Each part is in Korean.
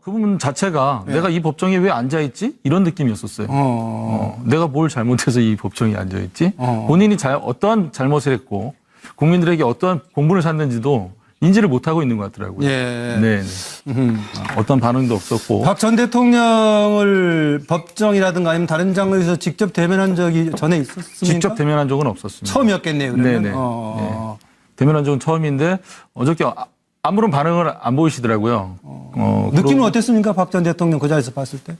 그 부분 자체가 내가 이 법정에 왜 앉아있지? 이런 느낌이었었어요. 내가 뭘 잘못해서 이 법정에 앉아있지? 본인이 어떠한 잘못을 했고 국민들에게 어떠한 공분을 샀는지도 인지를 못하고 있는 것 같더라고요. 예. 네. 어떤 반응도 없었고. 박 전 대통령을 법정이라든가 아니면 다른 장소에서 직접 대면한 적이 전에 있었습니까? 직접 대면한 적은 없었습니다. 처음이었겠네요. 그러면. 네네. 네. 대면한 적은 처음인데 어저께 아무런 반응을 안 보이시더라고요. 느낌은 어땠습니까? 박 전 대통령 그 자리에서 봤을 때?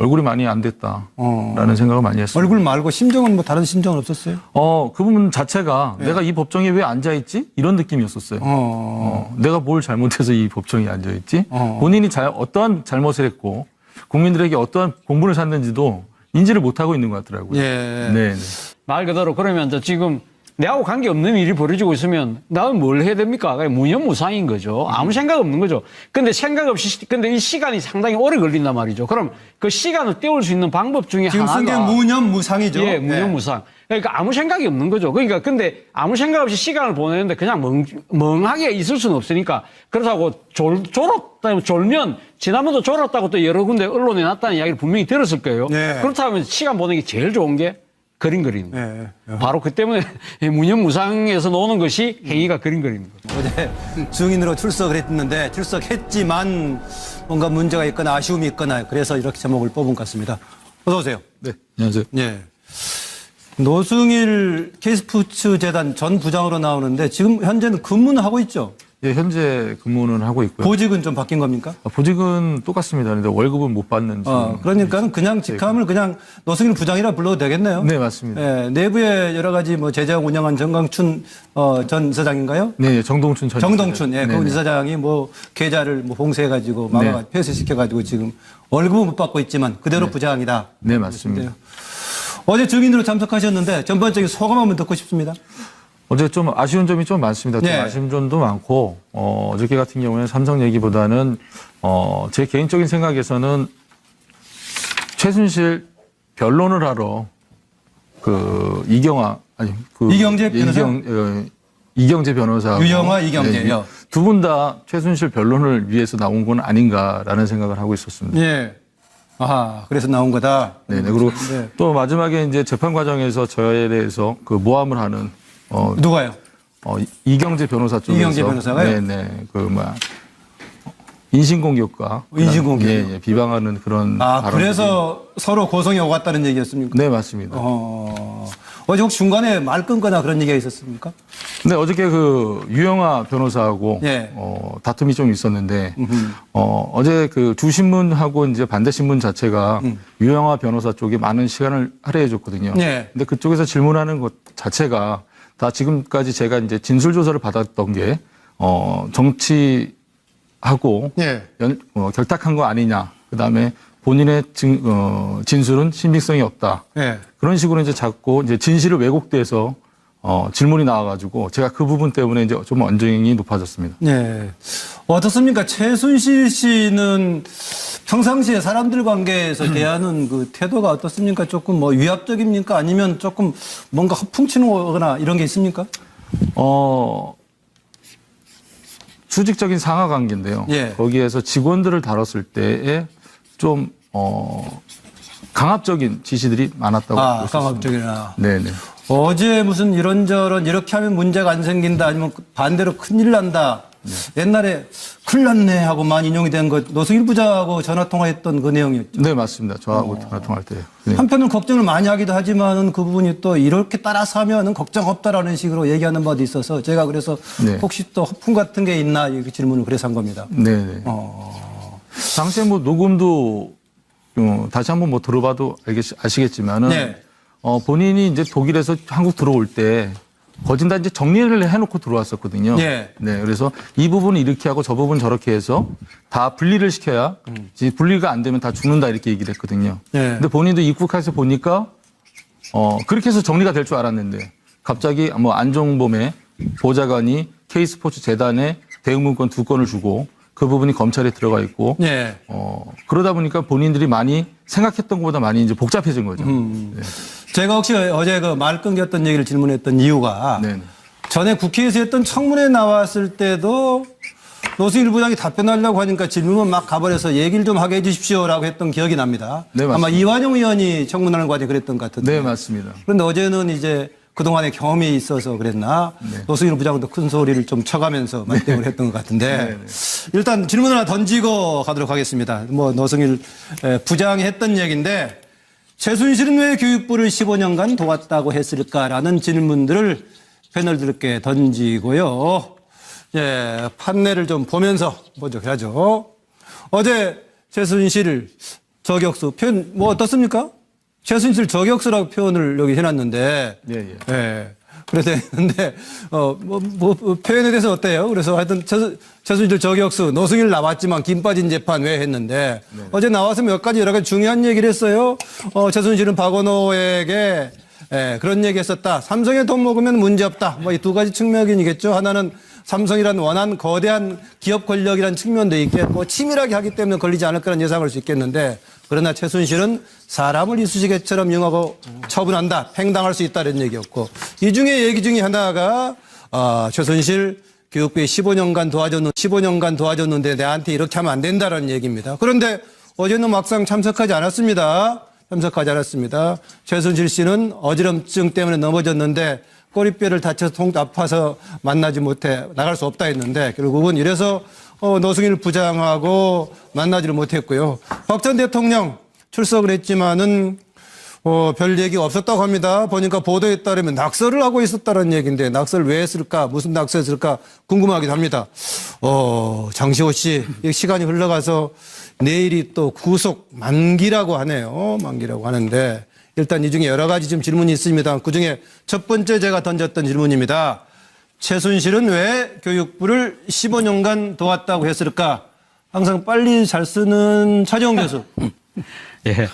얼굴이 많이 안 됐다라는 생각을 많이 했어요. 얼굴 말고 심정은 뭐 다른 심정은 없었어요? 그 부분 자체가 내가 이 법정에 왜 앉아있지? 이런 느낌이었었어요. 내가 뭘 잘못해서 이 법정에 앉아있지? 본인이 어떠한 잘못을 했고 국민들에게 어떠한 공분을 샀는지도 인지를 못하고 있는 것 같더라고요. 예. 네. 말 그대로 그러면 이제 지금 내하고 관계없는 일이 벌어지고 있으면 나는 뭘 해야 됩니까? 무념무상인 거죠. 아무 생각 없는 거죠. 근데 근데 이 시간이 상당히 오래 걸린단 말이죠. 그럼 그 시간을 때울 수 있는 방법 중에 지금 쓴 게 하나가 무념무상이죠. 예, 무념무상. 그러니까 아무 생각이 없는 거죠. 그러니까 근데 아무 생각 없이 시간을 보내는데 그냥 멍하게 있을 수는 없으니까 그렇다고 졸면 지난번도 졸았다고 또 여러 군데 언론에 났다는 이야기를 분명히 들었을 거예요. 네. 그렇다면 시간 보내기 제일 좋은 게 그림 그리는 거예요. 예. 바로 그 때문에 무념무상에서 노는 것이 행위가 그림 그리는 거죠. 어제 증인으로 출석을 했는데 출석했지만 뭔가 문제가 있거나 아쉬움이 있거나 그래서 이렇게 제목을 뽑은 것 같습니다. 어서 오세요. 네. 안녕하세요. 예. 노승일 K스포츠 재단 전 부장으로 나오는데 지금 현재는 근무는 하고 있죠? 예, 현재 근무는 하고 있고요. 보직은 좀 바뀐 겁니까? 보직은 똑같습니다. 그런데 월급은 못 받는. 그러니까 그냥 직함을 그냥 노승일 부장이라 불러도 되겠네요. 네, 맞습니다. 예, 내부에 여러 가지 뭐 제작 운영한 정강춘 전 이사장인가요? 네, 정동춘 전 정동춘, 예, 이사장. 그 이사장이 뭐 계좌를 뭐 봉쇄해가지고 네. 폐쇄시켜가지고 지금 월급은 못 받고 있지만 그대로 부장이다. 네, 맞습니다. 어제 증인으로 참석하셨는데 전반적인 소감 한번 듣고 싶습니다. 어제 좀 아쉬운 점이 좀 많습니다. 좀 네. 아쉬운 점도 많고, 어저께 같은 경우에는 삼성 얘기보다는, 제 개인적인 생각에서는 최순실 변론을 하러 이경재 변호사? 이경재 변호사. 유영아, 이경재요. 두 분 다 최순실 변론을 위해서 나온 건 아닌가라는 생각을 하고 있었습니다. 예. 아하, 그래서 나온 거다. 네네. 그리고 네. 또 마지막에 이제 재판 과정에서 저에 대해서 그 모함을 하는, 누가요? 이경재 변호사 쪽에서. 이경재 변호사가요? 네네. 인신공격과. 인신공격. 예, 비방하는 그런. 그래서 서로 고성이 오갔다는 얘기였습니까? 네, 맞습니다. 어제 혹시 중간에 말 끊거나 그런 얘기가 있었습니까? 근데 어저께 유영아 변호사하고. 예. 다툼이 좀 있었는데, 어제 주신문하고 이제 반대신문 자체가 유영아 변호사 쪽에 많은 시간을 할애해 줬거든요. 예. 근데 그쪽에서 질문하는 것 자체가 다 지금까지 제가 이제 진술조사를 받았던 게, 정치하고 예. 결탁한 거 아니냐. 그 다음에 본인의 진술은 신빙성이 없다. 예. 그런 식으로 이제 자꾸 이제 진실을 왜곡돼서 질문이 나와가지고 제가 그 부분 때문에 이제 좀 언쟁이 높아졌습니다. 예. 어떻습니까? 최순실 씨는 평상시에 사람들 관계에서 대하는 그 태도가 어떻습니까? 조금 뭐 위압적입니까? 아니면 조금 뭔가 허풍치거나 이런 게 있습니까? 수직적인 상하 관계인데요. 예. 거기에서 직원들을 다뤘을 때에 좀 강압적인 지시들이 많았다고 볼수 있습니다. 강압적이나. 네네. 어제 무슨 이런저런 이렇게 하면 문제가 안 생긴다 아니면 반대로 큰일 난다. 네. 옛날에 큰일 났네 하고만 인용이 된 것 노승일 부장하고 전화통화했던 그 내용이었죠. 네, 맞습니다. 저하고 전화 통화할 때. 네. 한편으로는 걱정을 많이 하기도 하지만은 그 부분이 또 이렇게 따라서 하면은 걱정 없다라는 식으로 얘기하는 바도 있어서 제가 그래서 네. 혹시 또 허풍 같은 게 있나 이렇게 질문을 그래서 한 겁니다. 네네. 당시에 뭐 녹음도 다시 한번 뭐 들어봐도 아시겠지만은 네. 본인이 이제 독일에서 한국 들어올 때 거진 다 이제 정리를 해놓고 들어왔었거든요. 네. 네. 그래서 이 부분은 이렇게 하고 저 부분 저렇게 해서 다 분리를 시켜야 이제 분리가 안 되면 다 죽는다 이렇게 얘기를 했거든요. 네. 근데 본인도 입국해서 보니까 그렇게 해서 정리가 될 줄 알았는데 갑자기 뭐 안종범의 보좌관이 K스포츠 재단에 대응문건 2건을 주고 그 부분이 검찰에 들어가 있고 네. 그러다 보니까 본인들이 많이 생각했던 것보다 많이 이제 복잡해진 거죠. 네. 제가 혹시 어제 그 말 끊겼던 얘기를 질문했던 이유가 네. 전에 국회에서 했던 청문회 나왔을 때도 노승일 부장이 답변하려고 하니까 질문만 막 가버려서 얘기를 좀 하게 해주십시오라고 했던 기억이 납니다. 네, 맞습니다. 아마 이완용 의원이 청문하는 과정에 그랬던 것 같은데. 네, 맞습니다. 그런데 어제는 이제 그동안의 경험이 있어서 그랬나 노승일 부장도 큰 소리를 좀 쳐가면서 말대응을 했던 것 같은데 일단 질문 하나 던지고 가도록 하겠습니다. 뭐 노승일 부장이 했던 얘기인데 최순실은 왜 교육부를 15년간 도왔다고 했을까라는 질문들을 패널들께 던지고요. 예, 판례를 좀 보면서 먼저 해야죠. 어제 최순실 저격수 표현 뭐 어떻습니까? 최순실 저격수라고 표현을 여기 해놨는데, 예. 그래서 했는데, 표현에 대해서 어때요? 그래서 하여튼 최순실 저격수, 노승일 나왔지만 김 빠진 재판 왜 했는데, 어제 나와서 몇 가지 여러 가지 중요한 얘기를 했어요. 최순실은 박원호에게 그런 얘기 했었다. 삼성에 돈 먹으면 문제 없다. 뭐 이 두 가지 측면이겠죠. 하나는 삼성이란 원한 거대한 기업 권력이란 측면도 있겠고 치밀하게 하기 때문에 걸리지 않을 거라는 예상할 수 있겠는데 그러나 최순실은 사람을 이쑤시개처럼 이용하고 처분한다. 팽당할 수 있다는 얘기였고 이 중에 얘기 중에 하나가 최순실 교육부에 15년간 도와줬는데 내한테 이렇게 하면 안 된다라는 얘기입니다. 그런데 어제는 막상 참석하지 않았습니다. 최순실 씨는 어지럼증 때문에 넘어졌는데 꼬리뼈를 다쳐서 아파서 만나지 못해 나갈 수 없다 했는데 결국은 이래서 노승일 부장하고 만나지를 못했고요. 박 전 대통령 출석을 했지만은 별 얘기가 없었다고 합니다. 보니까 보도에 따르면 낙서를 하고 있었다는 얘기인데 낙서를 왜 했을까? 무슨 낙서였을까? 궁금하기도 합니다. 장시호 씨 시간이 흘러가서 내일이 또 구속 만기라고 하네요. 만기라고 하는데 일단 이 중에 여러 가지 좀 질문이 있습니다. 그 중에 첫 번째 제가 던졌던 질문입니다. 최순실은 왜 교육부를 15년간 도왔다고 했을까? 항상 빨리 잘 쓰는 차재홍 교수. 예.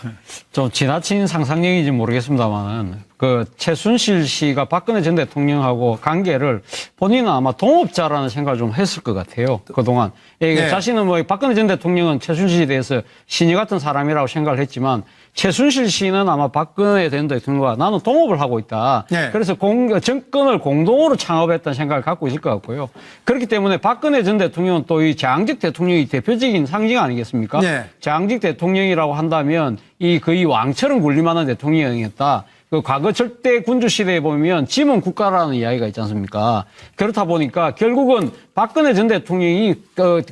좀 지나친 상상력인지 모르겠습니다만은 그 최순실 씨가 박근혜 전 대통령하고 관계를 본인은 아마 동업자라는 생각을 좀 했을 것 같아요. 그동안. 네. 자신은 뭐 박근혜 전 대통령은 최순실에 대해서 신이 같은 사람이라고 생각을 했지만 최순실 씨는 아마 박근혜 전 대통령과 나는 동업을 하고 있다. 네. 그래서 정권을 공동으로 창업했다는 생각을 갖고 있을 것 같고요. 그렇기 때문에 박근혜 전 대통령은 또 이 재앙직 대통령이 대표적인 상징 아니겠습니까? 네. 재앙직 대통령이라고 한다면 이 거의 왕처럼 군림하는 대통령이었다. 그 과거 절대 군주 시대에 보면 지문 국가라는 이야기가 있지 않습니까? 그렇다 보니까 결국은 박근혜 전 대통령이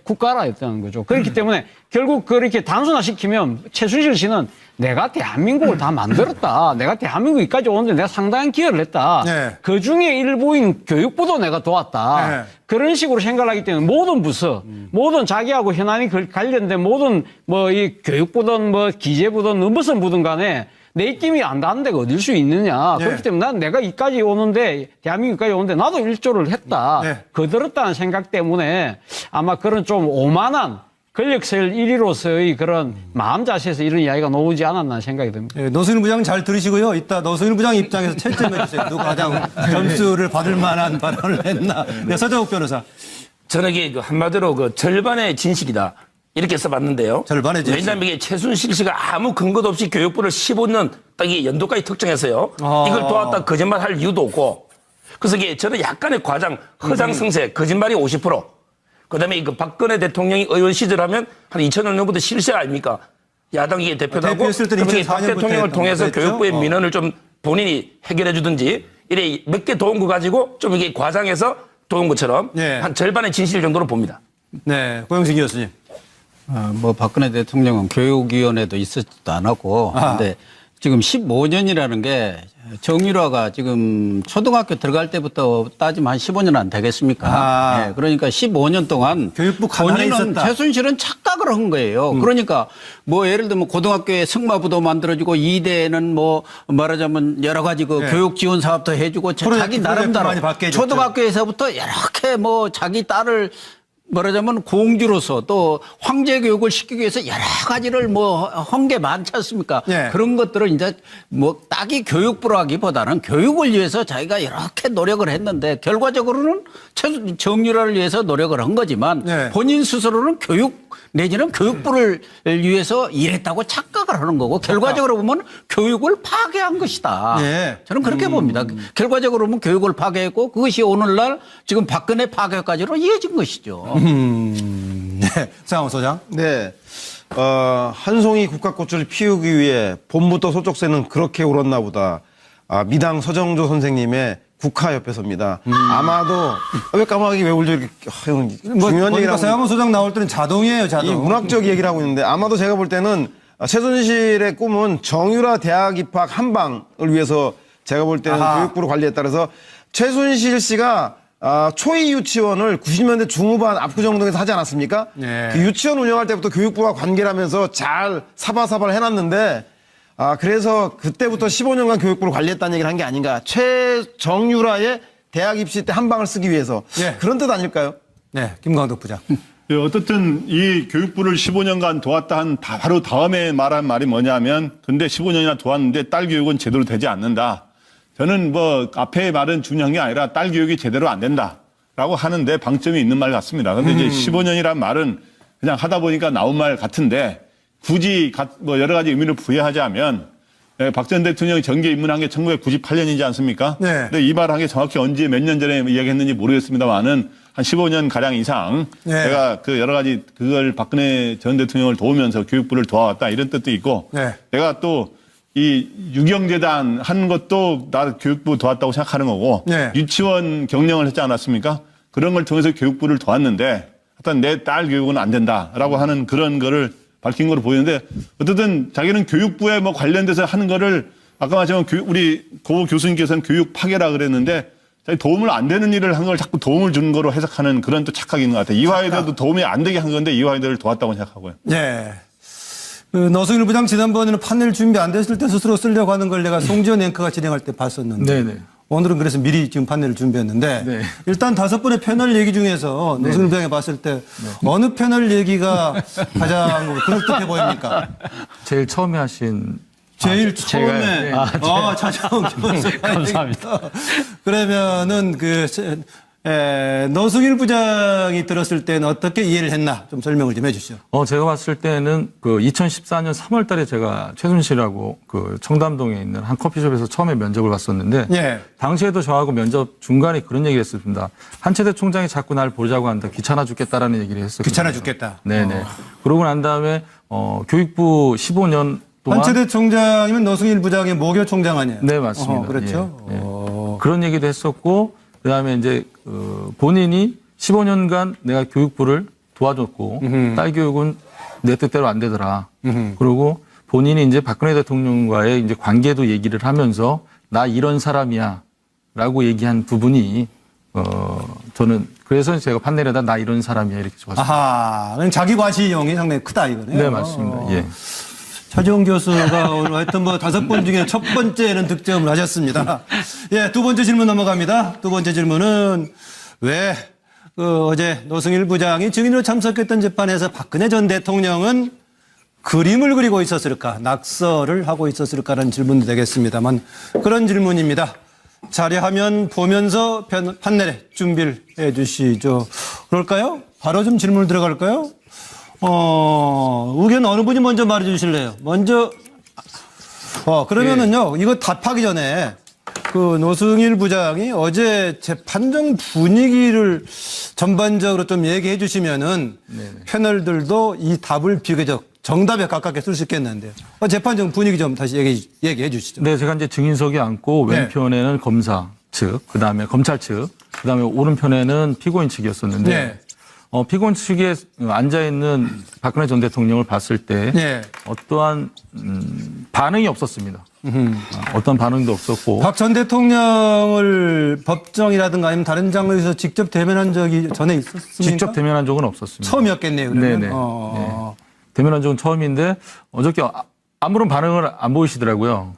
국가라였다는 거죠. 그렇기 때문에 결국 그렇게 단순화시키면 최순실 씨는 내가 대한민국을 다 만들었다. 내가 대한민국까지 오는데 내가 상당한 기여를 했다. 네. 그 중에 일부인 교육부도 내가 도왔다. 네. 그런 식으로 생각을 하기 때문에 모든 부서, 모든 자기하고 현안이 관련된 모든 뭐 이 교육부든 뭐 기재부든 무슨 부든 간에 내 입김이 안 닿는 데가 어딜 수 있느냐. 네. 그렇기 때문에 난 내가 이까지 오는데, 대한민국까지 오는데 나도 일조를 했다. 네. 거들었다는 생각 때문에 아마 그런 좀 오만한 권력서열 1위로서의 그런 마음 자세에서 이런 이야기가 나오지 않았나 생각이 듭니다. 네, 노승일 부장 잘 들으시고요. 이따 노승일 부장 입장에서 채점해 주세요. 누가 가장 점수를 받을 만한 발언을 했나. 네, 서정욱 변호사. 저는 이게 한마디로 그 절반의 진실이다. 이렇게 써봤는데요. 절반의 진실. 왜냐하면 이게 최순실 씨가 아무 근거도 없이 교육부를 15년 딱 이 연도까지 특정해서요. 이걸 도왔다 거짓말 할 이유도 없고. 그래서 이게 저는 약간의 과장, 허장성세, 거짓말이 50%. 그 다음에 그 박근혜 대통령이 의원 시절하면 한 2000년부터 실세 아닙니까? 야당이 대표도 하고. 박 대통령을 통해서 교육부의 민원을 좀 본인이 해결해 주든지 이래 몇 개 도운 거 가지고 좀 이게 과장해서 도운 것처럼 한 절반의 진실 정도로 봅니다. 네. 고영식 교수님. 뭐 박근혜 대통령은 교육위원회도 있었지도 않았고 근데 지금 15년이라는 게 정유라가 지금 초등학교 들어갈 때부터 따지면 한 15년 안 되겠습니까? 네, 그러니까 15년 동안 교육부 간판에 있었다. 최순실은 착각을 한 거예요. 그러니까 뭐 예를 들면 고등학교에 승마부도 만들어주고 이대에는 뭐 말하자면 여러 가지 그 교육 지원 사업도 해주고 자기 나름대로 초등학교에서부터 이렇게 뭐 자기 딸을 말하자면 공주로서 또 황제 교육을 시키기 위해서 여러 가지를 뭐 한 게 많지 않습니까? 네. 그런 것들을 이제 뭐 딱히 교육부라기보다는 교육을 위해서 자기가 이렇게 노력을 했는데 결과적으로는 정유라를 위해서 노력을 한 거지만 본인 스스로는 교육 내지는 교육부를 위해서 일했다고 착각을 말하는 거고 결과적으로 보면 교육을 파괴한 것이다. 네. 저는 그렇게 봅니다. 결과적으로 보면 교육을 파괴했고 그것이 오늘날 지금 박근혜 파괴까지로 이어진 것이죠. 네. 장호 소장. 네. 한 송이 국화꽃을 피우기 위해 봄부터 소쩍새는 그렇게 울었나 보다. 미당 서정조 선생님의 국화협회서입니다. 아마도 왜 까마귀 왜 울죠? 이렇게 중요한 얘기라고. 서양호 소장 나올 때는 자동이에요, 이 자동. 문학적 얘기를 하고 있는데 아마도 제가 볼 때는 최순실의 꿈은 정유라 대학 입학 한 방을 위해서 제가 볼 때는 아하. 교육부를 관리했다 그래서 최순실 씨가 초이 유치원을 90년대 중후반 압구정동에서 하지 않았습니까? 네. 그 유치원 운영할 때부터 교육부가 관계를 하면서 잘 사바사바를 해놨는데 그래서 그때부터 15년간 교육부를 관리했다는 얘기를 한 게 아닌가. 최정유라의 대학 입시 때 한 방을 쓰기 위해서. 네. 그런 뜻 아닐까요? 네, 김광덕 부장. 예, 어떻든 이 교육부를 15년간 도왔다 한 바로 다음에 말한 말이 뭐냐면 근데 15년이나 도왔는데 딸 교육은 제대로 되지 않는다. 저는 뭐 앞에 말은 중요한 게 아니라 딸 교육이 제대로 안 된다라고 하는데 방점이 있는 말 같습니다. 근데 이제 15년이란 말은 그냥 하다 보니까 나온 말 같은데 굳이 뭐 여러 가지 의미를 부여하자면 박 전 대통령이 정계 입문한 게 1998년이지 않습니까? 네. 근데 이 말한 게 정확히 언제 몇 년 전에 이야기했는지 모르겠습니다만은 한 15년 가량 이상 네. 제가 그 여러 가지 그걸 박근혜 전 대통령을 도우면서 교육부를 도와왔다 이런 뜻도 있고 네. 내가 또 이 유경재단 한 것도 나 교육부 도왔다고 생각하는 거고 네. 유치원 경영을 했지 않았습니까? 그런 걸 통해서 교육부를 도왔는데 하여튼 내 딸 교육은 안 된다라고 하는 그런 거를 밝힌 거로 보이는데 어쨌든 자기는 교육부에 뭐 관련돼서 하는 거를 아까 말했지만 우리 고 교수님께서는 교육 파괴라 그랬는데 자기 도움을 안 되는 일을 한 걸 자꾸 도움을 주는 거로 해석하는 그런 또 착각이 있는 것 같아요. 이화여대도 도움이 안 되게 한 건데 이화여대를 도왔다고 생각하고요. 네. 그 노승일 부장 지난번에는 판넬 준비 안 됐을 때 스스로 쓰려고 하는 걸 내가 송지현 앵커가 진행할 때 봤었는데 네네. 오늘은 그래서 미리 지금 판넬을 준비했는데 네. 일단 5번의 패널 얘기 중에서 노승일 부장이 봤을 때 어느 패널 얘기가 가장 그럴듯해 보입니까? 제일 처음에 하신 제일 제가요? 처음에 네. 차차원 교수 감사합니다. 그러면은 노승일 부장이 들었을 때는 어떻게 이해를 했나 좀 설명을 좀 해주시죠. 제가 봤을 때는 그 2014년 3월 달에 제가 최순실하고 그 청담동에 있는 한 커피숍에서 처음에 면접을 봤었는데 예. 당시에도 저하고 면접 중간에 그런 얘기를 했습니다. 한채대 총장이 자꾸 날 보자고 한다. 귀찮아 죽겠다라는 얘기를 했었거든요. 귀찮아 죽겠다. 네네. 그러고 난 다음에 교육부 15년 동안 한채대 총장이면 노승일 부장의 모교 총장 아니에요? 네, 맞습니다. 그렇죠. 예, 예. 그런 얘기도 했었고 그다음에 이제 본인이 15년간 내가 교육부를 도와줬고 딸 교육은 내 뜻대로 안 되더라. 그리고 본인이 이제 박근혜 대통령과의 이제 관계도 얘기를 하면서 나 이런 사람이야라고 얘기한 부분이 저는 그래서 제가 판넬에다 나 이런 사람이야 이렇게 적었습니다. 아하, 그럼 자기 과시용이 상당히 크다 이거네요. 네, 맞습니다. 예. 차지원 교수가 오늘 하여튼 뭐 5번 중에 첫 번째는 득점을 하셨습니다. 예, 두 번째 질문 넘어갑니다. 두 번째 질문은 왜 어제 노승일 부장이 증인으로 참석했던 재판에서 박근혜 전 대통령은 그림을 그리고 있었을까, 낙서를 하고 있었을까라는 질문도 되겠습니다만 그런 질문입니다. 자료화면 보면서 판넬에 준비를 해 주시죠. 그럴까요? 바로 좀 질문 들어갈까요? 의견 어느 분이 먼저 말해 주실래요? 먼저, 그러면은요, 이거 답하기 전에 그 노승일 부장이 어제 재판정 분위기를 전반적으로 좀 얘기해 주시면은 패널들도 이 답을 비교적 정답에 가깝게 쓸 수 있겠는데요. 재판정 분위기 좀 다시 얘기해 주시죠. 네, 제가 이제 증인석에 앉고 네. 왼편에는 검사 측, 그 다음에 검찰 측, 그 다음에 오른편에는 피고인 측이었었는데 네. 피고인 측에 앉아있는 박근혜 전 대통령을 봤을 때 네. 어떠한 반응이 없었습니다. 어떤 반응도 없었고. 박 전 대통령을 법정이라든가 아니면 다른 장소에서 직접 대면한 적이 전에 있었습니까? 직접 대면한 적은 없었습니다. 처음이었겠네요. 그러면. 네네. 네. 대면한 적은 처음인데 어저께 아무런 반응을 안 보이시더라고요.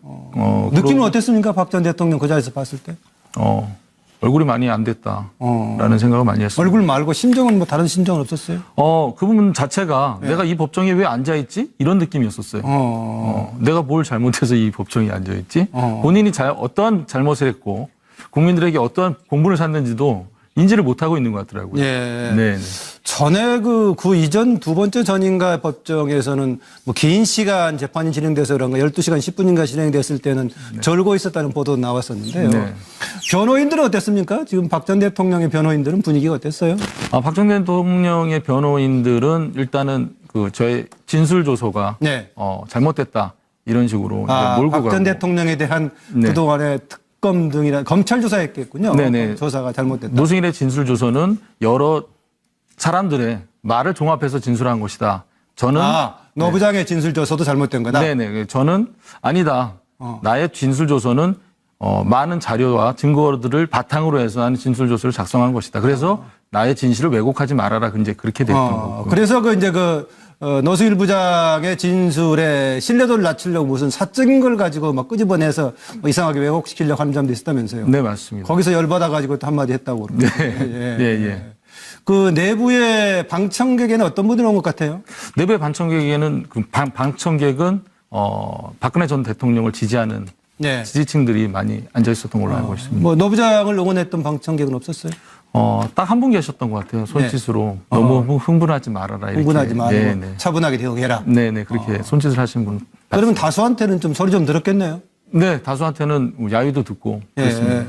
느낌은 어땠습니까? 박 전 대통령 그 자리에서 봤을 때? 얼굴이 많이 안 됐다라는 생각을 많이 했어요. 얼굴 말고 심정은 뭐 다른 심정은 없었어요? 그 부분 자체가 내가 이 법정에 왜 앉아있지? 이런 느낌이었었어요. 내가 뭘 잘못해서 이 법정에 앉아있지? 본인이 어떠한 잘못을 했고 국민들에게 어떠한 공분을 샀는지도 인지를 못하고 있는 것 같더라고요. 예. 네. 전에 그 이전 두 번째 전인가 법정에서는 뭐 긴 시간 재판이 진행돼서 그런가 12시간 10분인가 진행됐을 때는 절고 있었다는 보도 나왔었는데요. 네. 변호인들은 어땠습니까? 지금 박 전 대통령의 변호인들은 분위기가 어땠어요? 박 전 대통령의 변호인들은 일단은 그 저의 진술 조서가 네. 잘못됐다 이런 식으로 이제 몰고 가고. 박 전 대통령에 대한 네. 그동안의 특검 등이나 검찰 조사했겠군요. 네네. 조사가 잘못됐다. 노승일의 진술 조서는 여러 사람들의 말을 종합해서 진술한 것이다. 저는 노 부장의 진술 조서도 잘못된 거다. 네네. 저는 아니다. 나의 진술 조서는 많은 자료와 증거들을 바탕으로 해서 나는 진술 조서를 작성한 것이다. 그래서 나의 진실을 왜곡하지 말아라. 이제 그렇게 됐던 거고. 그래서 노승일 부장의 진술에 신뢰도를 낮추려고 무슨 사적인 걸 가지고 막 끄집어내서 이상하게 왜곡시키려고 하는 점도 있었다면서요. 네, 맞습니다. 거기서 열받아가지고 또 한마디 했다고 그러고. 네. 예. 그 내부의 방청객에는 어떤 분들이 온 것 같아요? 내부의 방청객에는 방청객은 박근혜 전 대통령을 지지하는 네. 지지층들이 많이 앉아 있었던 걸로 알고 있습니다. 뭐 노 부장을 응원했던 방청객은 없었어요? 딱 한 분 계셨던 것 같아요. 손짓으로 너무 흥분하지 말아라. 이렇게. 흥분하지 말고 네네. 차분하게 대응해라. 네네. 그렇게 손짓을 하신 분. 그러면 다수한테는 좀 소리 좀 들었겠네요. 네. 다수한테는 야유도 듣고 그렇습니다.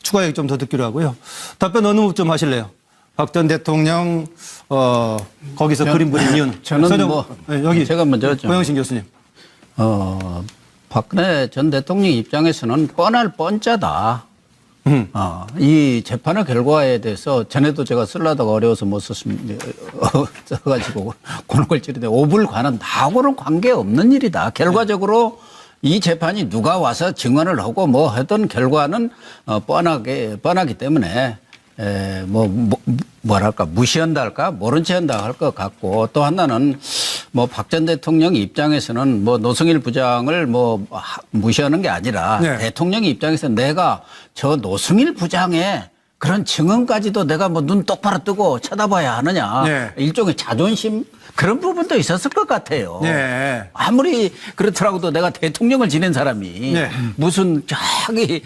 추가 얘기 좀 더 듣기로 하고요. 답변 어느 좀 하실래요? 박 전 대통령 거기서 그림 그린 이유는? 저는 여기 제가 먼저 하죠. 고영신 교수님. 박근혜 전 대통령 입장에서는 뻔할 뻔짜다. 이 재판의 결과에 대해서 전에도 제가 쓰려다가 어려워서 못 썼습니다. 써가지고 고는 걸 치르는데 오불관은 나하고는 관계없는 일이다. 결과적으로 이 재판이 누가 와서 증언을 하고 뭐 하던 결과는 뻔하기 때문에 뭐랄까 무시한다 할까 모른 체 한다 할 것 같고 또 하나는 뭐 박 전 대통령 입장에서는 뭐 노승일 부장을 무시하는 게 아니라 네. 대통령 입장에서 내가 저 노승일 부장의 그런 증언까지도 내가 뭐 눈 똑바로 뜨고 쳐다봐야 하느냐. 네. 일종의 자존심 그런 부분도 있었을 것 같아요. 네. 아무리 그렇더라도 내가 대통령을 지낸 사람이 네. 무슨 저기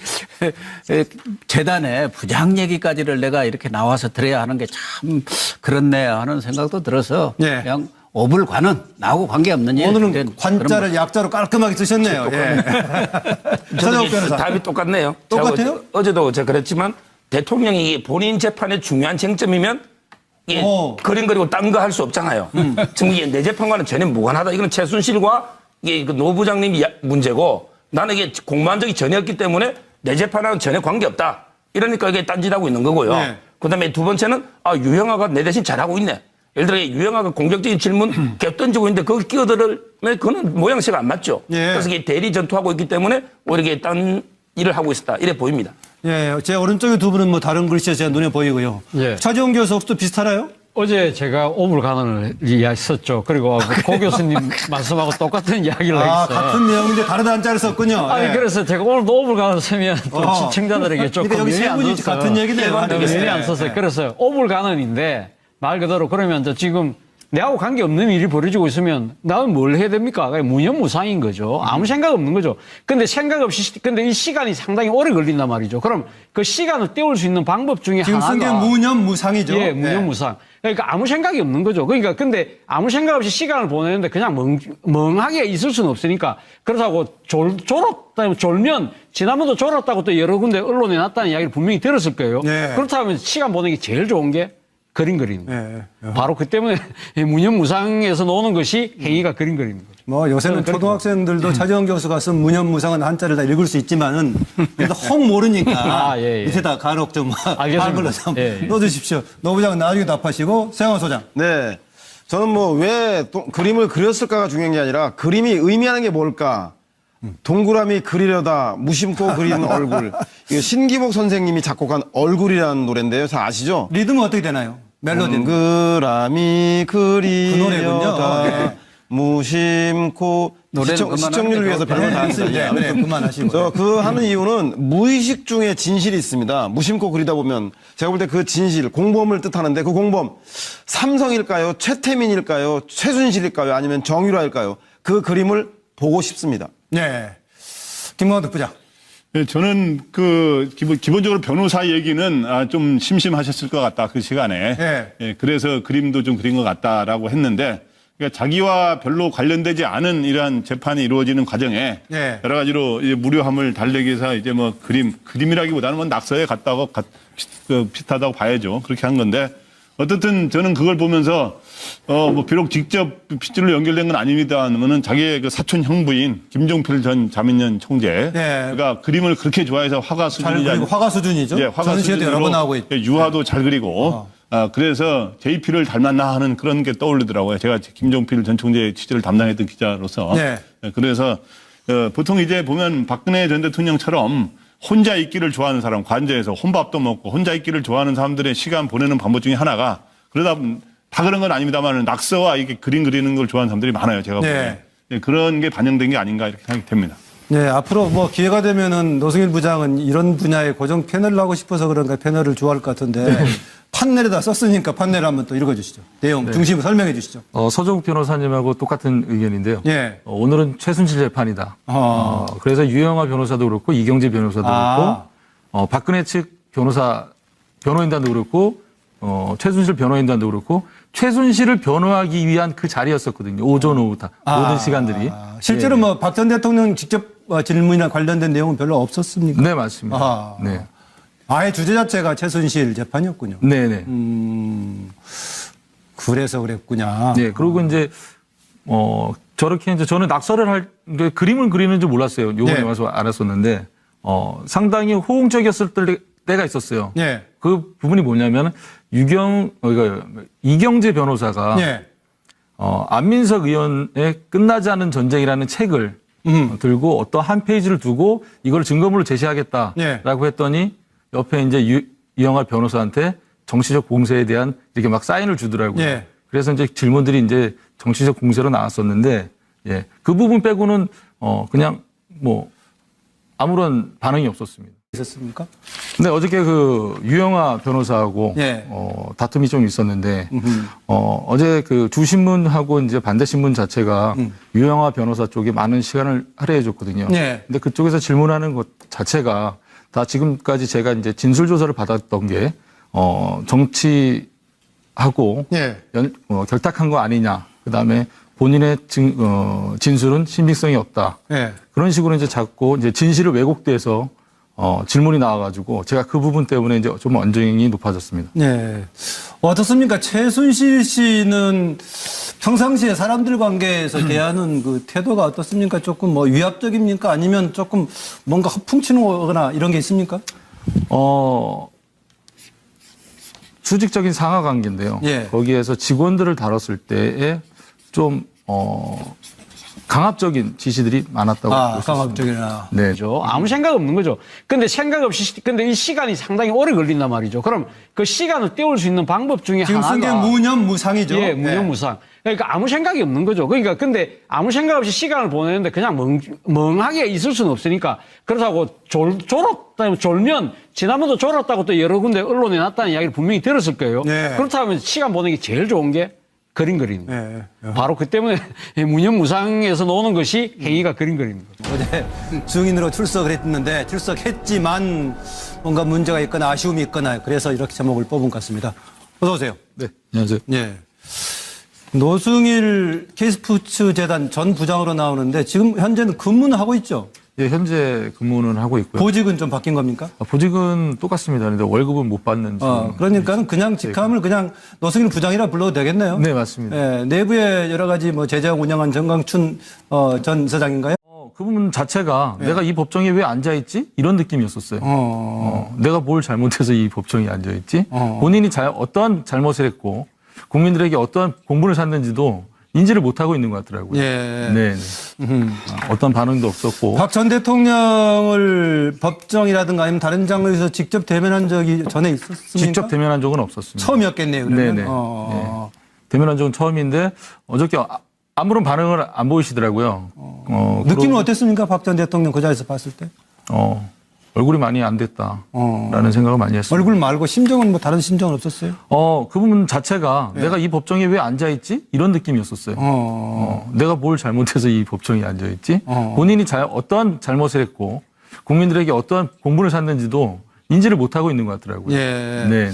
재단의 부장 얘기까지를 내가 이렇게 나와서 들어야 하는 게 참 그렇네 하는 생각도 들어서 네. 그냥 오불관은 나하고 관계없는 일. 오늘은 관자를 약자로 깔끔하게 쓰셨네요. 서정욱 변호사. 답이 똑같네요. 똑같아요? 어제도 제가 그랬지만 대통령이 본인 재판의 중요한 쟁점이면 이게 그림 그리고 딴 거 할 수 없잖아요. 지금 이게 내 재판과는 전혀 무관하다. 이건 최순실과 이게 노 부장님 문제고 나는 이게 공무원 적이 전혀 없기 때문에 내 재판하고는 전혀 관계없다. 이러니까 이게 딴짓하고 있는 거고요. 네. 그다음에 두 번째는 유형아가 내 대신 잘하고 있네. 예를 들어 유형아가 공격적인 질문 계속 던지고 있는데 거기 끼어들면 그거는 모양새가 안 맞죠. 예. 그래서 이게 대리 전투하고 있기 때문에 오히려 이게 딴 일을 하고 있었다. 이래 보입니다. 예, 제 오른쪽에 두 분은 뭐 다른 글씨가 제 눈에 보이고요. 예. 차지원 교수 혹시 또 비슷하나요? 어제 제가 오불간언을 이야기했었죠. 그리고 고 교수님 말씀하고 똑같은 이야기를 했어요. 같은 내용인데 다른 한자를 썼군요. 아니 예. 그래서 제가 오늘도 오불간언 쓰면 또 시청자들에게 조금 그러니까 여기 세 분이 같은 얘기네요. 일이 안 썼어요. 그래서 오불간언인데 말 그대로 그러면 지금 내하고 관계없는 일이 벌어지고 있으면 나는 뭘 해야 됩니까? 무념무상인 거죠. 아무 생각 없는 거죠. 근데 근데 이 시간이 상당히 오래 걸린단 말이죠. 그럼 그 시간을 때울 수 있는 방법 중에 지금 쓴 게 하나가 무념무상이죠. 예, 무념무상. 그러니까 아무 생각이 없는 거죠. 그러니까 근데 아무 생각 없이 시간을 보내는데 그냥 멍하게 있을 수는 없으니까 그렇다고 졸면 지난번도 졸았다고 또 여러 군데 언론에 났다는 이야기를 분명히 들었을 거예요. 네. 그렇다면 시간 보내기 제일 좋은 게 그림 그리는 거예요. 네. 바로 그 때문에 무념무상에서 노는 것이 행위가 그림 그리는 거죠. 뭐 요새는 초등학생들도 차지원 교수가 쓴 무념무상한 한자를 다 읽을 수 있지만은 그래도 혹 모르니까 예. 밑에다 간혹 좀 알겠습니다. 한글로 좀 예. 넣어주십시오. 노 부장은 나중에 답하시고 세영호 소장. 네. 저는 뭐 왜 그림을 그렸을까가 중요한 게 아니라 그림이 의미하는 게 뭘까? 동그라미 그리려다 무심코 그린 얼굴. 이거 신기복 선생님이 작곡한 얼굴이라는 노래인데요. 다 아시죠? 리듬은 어떻게 되나요? 멜로디는? 동그라미 그리려다 네. 무심코 시청률을 위해서 별걸 다 했어요. 네, 그만하시고. 그 하는 이유는 무의식 중에 진실이 있습니다. 무심코 그리다 보면 제가 볼 때 그 진실, 공범을 뜻하는데 그 공범 삼성일까요? 최태민일까요? 최순실일까요? 아니면 정유라일까요? 그 그림을 보고 싶습니다. 네. 김광덕 부장. 예, 저는 기본적으로 변호사 얘기는 좀 심심하셨을 것 같다 그 시간에. 예. 예, 그래서 그림도 좀 그린 것 같다라고 했는데, 그러니까 자기와 별로 관련되지 않은 이러한 재판이 이루어지는 과정에 예. 여러 가지로 이제 무료함을 달래기 위해서 이제 뭐 그림이라기보다는 뭐 낙서에 비슷하다고 봐야죠. 그렇게 한 건데. 어쨌든 저는 그걸 보면서 뭐 비록 직접 핏줄로 연결된 건 아닙니다만은 자기의 그 사촌 형부인 김종필 전 자민련 총재, 네. 그가 그림을 그렇게 좋아해서 화가 수준이지 그리고 화가 수준이죠. 예, 화가 전시회도 여러 번 나오고 있고. 유화도 잘 그리고 그래서 JP를 닮았나 하는 그런 게 떠오르더라고요. 제가 김종필 전 총재의 취재를 담당했던 기자로서. 네. 그래서 보통 이제 보면 박근혜 전 대통령처럼 혼자 있기를 좋아하는 사람, 관저에서 혼밥도 먹고 혼자 있기를 좋아하는 사람들의 시간 보내는 방법 중에 하나가, 그러다 다 그런 건 아닙니다만 낙서와 이렇게 그림 그리는 걸 좋아하는 사람들이 많아요. 제가 보기에. 네, 그런 게 반영된 게 아닌가 이렇게 생각이 됩니다. 네, 앞으로 뭐 기회가 되면은 노승일 부장은 이런 분야의 고정 패널을 하고 싶어서 그런가 패널을 좋아할 것 같은데 판넬에다 썼으니까 판넬 한번 또 읽어주시죠. 내용 중심을 설명해 주시죠. 서정욱 변호사님하고 똑같은 의견인데요. 예. 오늘은 최순실 재판이다. 그래서 유영하 변호사도 그렇고 이경재 변호사도 그렇고 박근혜 측 변호인단도 그렇고 최순실 변호인단도 그렇고 최순실을 변호하기 위한 그 자리였었거든요. 오전 오후 다 모든 시간들이. 실제로 뭐 박 전 대통령 직접 질문이나 관련된 내용은 별로 없었습니까? 네, 맞습니다. 네. 아예 주제 자체가 최순실 재판이었군요. 네네. 그래서 그랬구나. 네. 그리고 이제, 저렇게 이제 저는 낙서를 그림을 그리는 줄 몰랐어요. 요번에 네. 와서 알았었는데, 상당히 호응적이었을 때가 있었어요. 네. 그 부분이 뭐냐면, 이경재 변호사가, 네. 안민석 의원의 끝나지 않은 전쟁이라는 책을 들고 어떤 한 페이지를 두고 이걸 증거물로 제시하겠다라고 네. 했더니 옆에 이제 유영하 변호사한테 정치적 공세에 대한 이렇게 막 사인을 주더라고요. 네. 그래서 이제 질문들이 이제 정치적 공세로 나왔었는데, 예. 그 부분 빼고는 그냥 뭐 아무런 반응이 없었습니다. 있었습니까? 근데 어저께 그 유영하 변호사하고 네. 다툼이 좀 있었는데 어제 그 주신문하고 이제 반대신문 자체가 유영하 변호사 쪽에 많은 시간을 할애해 줬거든요. 네. 근데 그쪽에서 질문하는 것 자체가 다 지금까지 제가 이제 진술 조사를 받았던 게 정치하고 네. 결탁한 거 아니냐. 그다음에 본인의 진술은 신빙성이 없다. 네. 그런 식으로 이제 자꾸 이제 진실을 왜곡돼서 질문이 나와가지고 제가 그 부분 때문에 이제 좀 언쟁이 높아졌습니다. 네. 어떻습니까? 최순실 씨는 평상시에 사람들 관계에서 대하는 그 태도가 어떻습니까? 조금 뭐 위압적입니까? 아니면 조금 뭔가 허풍치는 거나 이런 게 있습니까? 수직적인 상하 관계인데요. 예. 거기에서 직원들을 다뤘을 때에 좀 강압적인 지시들이 많았다고 볼 수 있습니다. 강압적이나. 네. 아무 생각 없는 거죠. 근데 생각 없이, 근데 이 시간이 상당히 오래 걸린단 말이죠. 그럼 그 시간을 때울 수 있는 방법 중에 지금 하나가. 쓴 게 무념무상이죠. 예, 무념무상. 그러니까 아무 생각이 없는 거죠. 그러니까 근데 아무 생각 없이 시간을 보내는데 그냥 멍하게 있을 수는 없으니까 그렇다고 졸면 지난번도 졸았다고 또 여러 군데 언론에 났다는 이야기를 분명히 들었을 거예요. 네. 그렇다면 시간 보내기 제일 좋은 게 그림 그리는 거예요. 네. 바로 그 때문에 무념무상에서 나오는 것이 행위가 그림 그리는 거죠. 어제 증인으로 출석을 했는데 출석했지만 뭔가 문제가 있거나 아쉬움이 있거나 그래서 이렇게 제목을 뽑은 것 같습니다. 어서 오세요. 네. 안녕하세요. 예. 노승일 K스포츠 재단 전 부장으로 나오는데 지금 현재는 근무는 하고 있죠? 예, 현재 근무는 하고 있고요. 보직은 좀 바뀐 겁니까? 보직은 똑같습니다. 그런데 월급은 못 받는. 그러니까 그냥 직함을 그냥 노승일 부장이라 불러도 되겠네요. 네, 맞습니다. 예, 내부에 여러 가지 뭐 제재하고 운영한 정강춘 전 이사장인가요? 그 부분 자체가 내가 이 법정에 왜 앉아있지? 이런 느낌이었었어요. 내가 뭘 잘못해서 이 법정에 앉아있지? 본인이 어떠한 잘못을 했고 국민들에게 어떠한 공분을 샀는지도 인지를 못하고 있는 것 같더라고요. 예. 네. 어떤 반응도 없었고. 박 전 대통령을 법정이라든가 아니면 다른 장소에서 직접 대면한 적이 전에 있었습니까? 직접 대면한 적은 없었습니다. 처음이었겠네요. 그러면. 네네. 네. 대면한 적은 처음인데 어저께 아무런 반응을 안 보이시더라고요. 느낌은 어땠습니까? 박 전 대통령 그 자리에서 봤을 때? 얼굴이 많이 안 됐다라는 생각을 많이 했어요. 얼굴 말고 심정은 뭐 다른 심정은 없었어요? 그 부분 자체가 내가 이 법정에 왜 앉아있지? 이런 느낌이었었어요. 내가 뭘 잘못해서 이 법정에 앉아있지? 본인이 어떠한 잘못을 했고 국민들에게 어떠한 공분을 샀는지도 인지를 못하고 있는 것 같더라고요. 예. 네.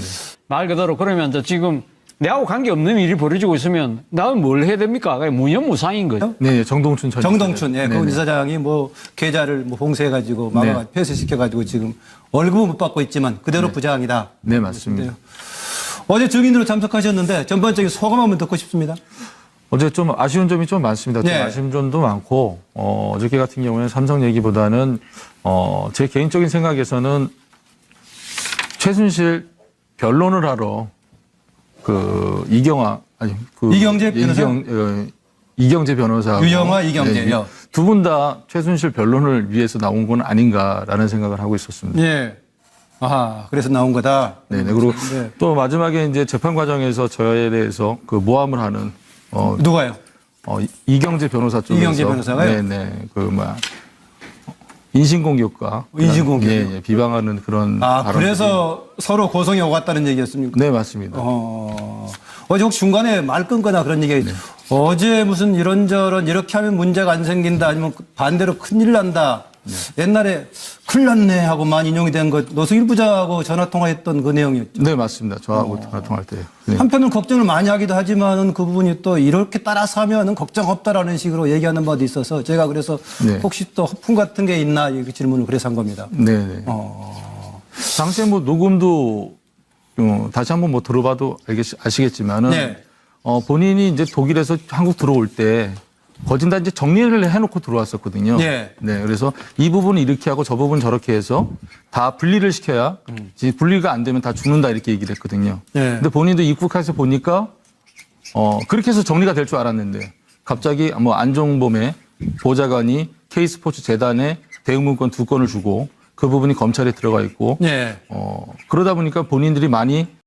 말 그대로 그러면 이제 지금 내하고 관계없는 일이 벌어지고 있으면 나는 뭘 해야 됩니까? 그냥 무념무상인 거죠. 네, 정동춘 전 정동춘, 이사장. 예, 네네. 그 이사장이 뭐 계좌를 뭐 봉쇄해가지고 네. 막아 폐쇄시켜가지고 지금 월급은 못 받고 있지만 그대로 부장이다. 네, 맞습니다. 어제 증인으로 참석하셨는데 전반적인 소감 한번 듣고 싶습니다. 어제 좀 아쉬운 점이 좀 많습니다. 좀 네. 아쉬운 점도 많고, 어저께 같은 경우에는 삼성 얘기보다는, 제 개인적인 생각에서는 최순실 변론을 하러 이경재 변호사? 이경재 변호사. 유영아, 이경재요. 두 분 다 최순실 변론을 위해서 나온 건 아닌가라는 생각을 하고 있었습니다. 예. 아하, 그래서 나온 거다. 네네. 그리고 네. 또 마지막에 이제 재판 과정에서 저에 대해서 그 모함을 하는, 누가요? 이경재 변호사 쪽에서. 이경재 변호사가요? 네네. 인신공격과. 인신공격. 예, 비방하는 그런. 아, 발언들이- 그래서 서로 고성이 오갔다는 얘기였습니까? 네, 맞습니다. 어제 혹시 중간에 말 끊거나 그런 얘기, 어제 무슨 이런저런 이렇게 하면 문제가 안 생긴다 아니면 반대로 큰일 난다. 옛날에 큰일 났네 하고만 인용이 된 것, 노승일 부장하고 전화통화했던 그 내용이었죠. 네, 맞습니다. 저하고 전화 통화할 때. 네. 한편은 걱정을 많이 하기도 하지만은 그 부분이 또 이렇게 따라서 하면은 걱정 없다라는 식으로 얘기하는 바도 있어서 제가 그래서 네. 혹시 또 허풍 같은 게 있나 이 질문을 그래서 한 겁니다. 네네. 당시에 뭐 녹음도 다시 한번 뭐 들어봐도 아시겠지만은 네. 본인이 이제 독일에서 한국 들어올 때 거진 다 이제 정리를 해놓고 들어왔었거든요. 네. 네. 그래서 이 부분은 이렇게 하고 저 부분 저렇게 해서 다 분리를 시켜야 이제 분리가 안 되면 다 죽는다 이렇게 얘기를 했거든요. 네. 근데 본인도 입국해서 보니까 그렇게 해서 정리가 될 줄 알았는데 갑자기 뭐 안종범의 보좌관이 K스포츠 재단에 대응문건 2건을 주고 그 부분이 검찰에 들어가 있고 네. 그러다 보니까 본인들이 많이